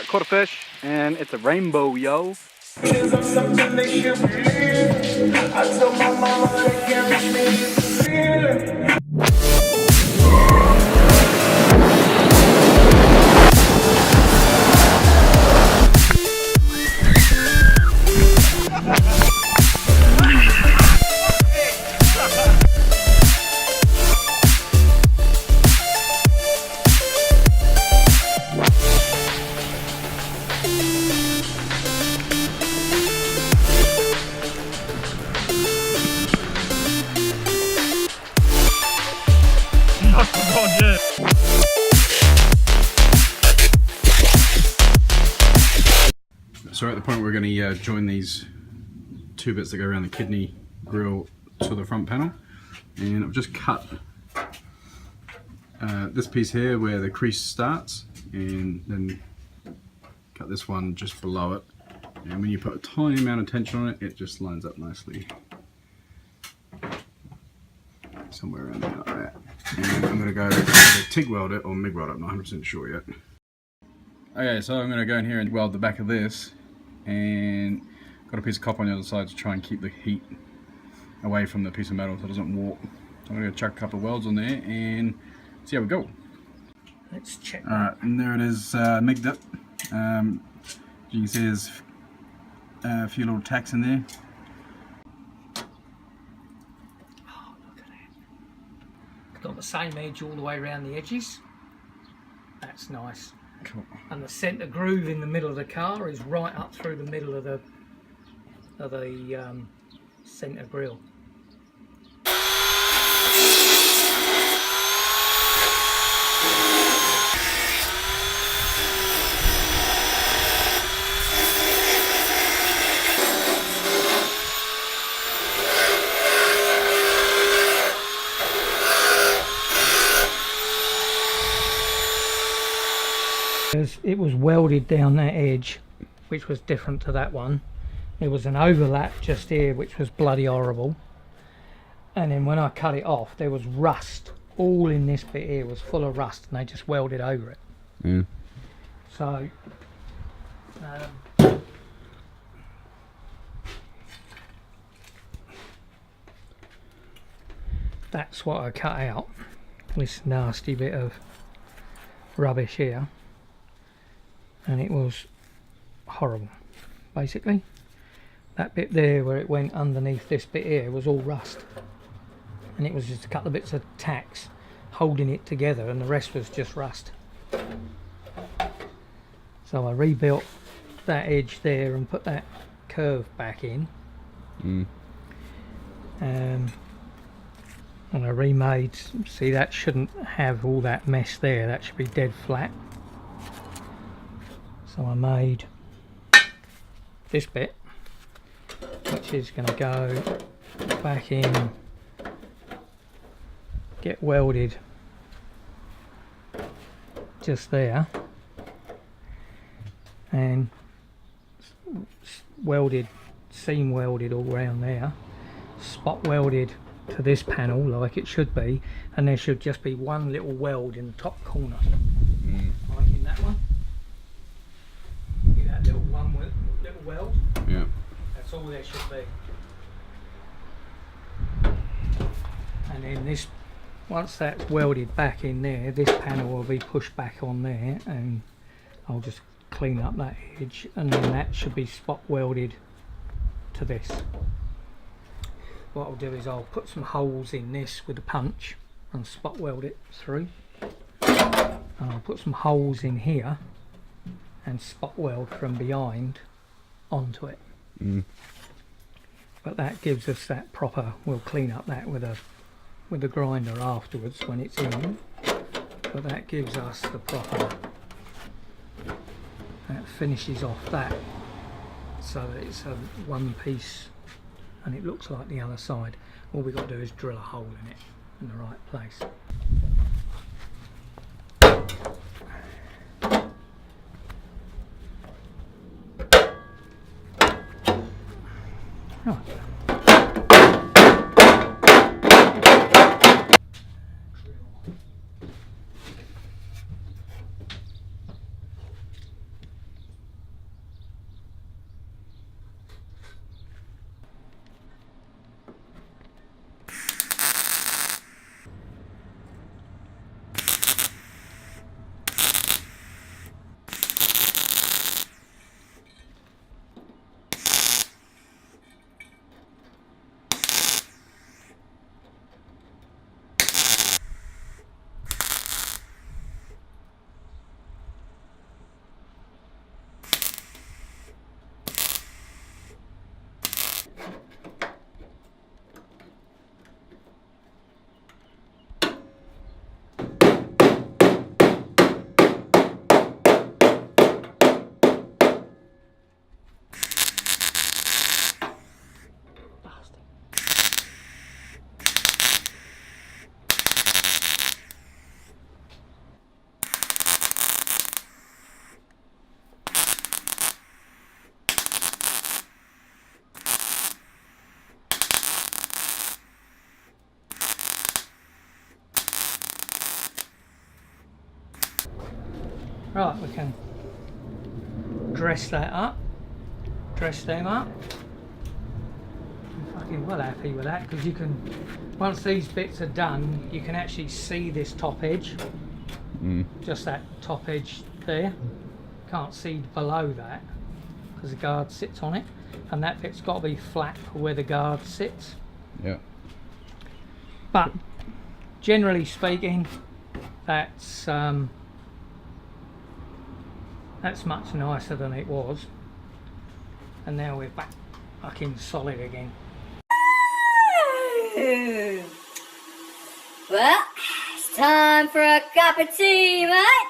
caught a fish, and it's a rainbow, yo. So we're at the point where we're going to join these two bits that go around the kidney grill to the front panel, and I've just cut this piece here where the crease starts, and then cut this one just below it, and when you put a tiny amount of tension on it, it just lines up nicely somewhere around there like that. And I'm going to go either TIG weld it or MIG weld it, I'm not 100% sure yet. Okay, so I'm going to go in here and weld the back of this, and got a piece of copper on the other side to try and keep the heat away from the piece of metal so it doesn't warp. So I'm going to chuck a couple of welds on there and see how we go. Let's check. Alright, and there it is, MIG'd up. You can see there's a few little tacks in there. Oh, look at that. It's got the same edge all the way around the edges. That's nice. Cool. And the centre groove in the middle of the car is right up through the middle of the centre grille. It was welded down that edge, which was different to that one. There was an overlap just here which was bloody horrible, and then when I cut it off there was rust all in this bit here, was full of rust, and they just welded over it. So that's what I cut out, this nasty bit of rubbish here. And it was horrible. Basically, that bit there where it went underneath this bit here was all rust, and it was just a couple of bits of tacks holding it together, and the rest was just rust. So I rebuilt that edge there and put that curve back in, and I remade, see, that shouldn't have all that mess there, that should be dead flat. So I made this bit, which is going to go back in, get welded just there, and welded, seam welded all around there, spot welded to this panel like it should be, and there should just be one little weld in the top corner, like in that one. That little little weld. Yeah. That's all there should be. And then this, once that's welded back in there, this panel will be pushed back on there, and I'll just clean up that edge, and then that should be spot welded to this. What I'll do is I'll put some holes in this with a punch and spot weld it through. And I'll put some holes in here and spot weld from behind onto it. But that gives us that proper, we'll clean up that with a grinder afterwards when it's in, but that gives us the proper, that finishes off that so that it's a one piece and it looks like the other side. All we've got to do is drill a hole in it in the right place. Right. Right, we can dress that up, dress them up. I'm fucking well happy with that, because you can, once these bits are done, you can actually see this top edge, just that top edge there. Can't see below that because the guard sits on it, and that bit's got to be flat for where the guard sits. Yeah. But generally speaking, that's much nicer than it was, and now we're back fucking solid again. Well, it's time for a cup of tea, mate.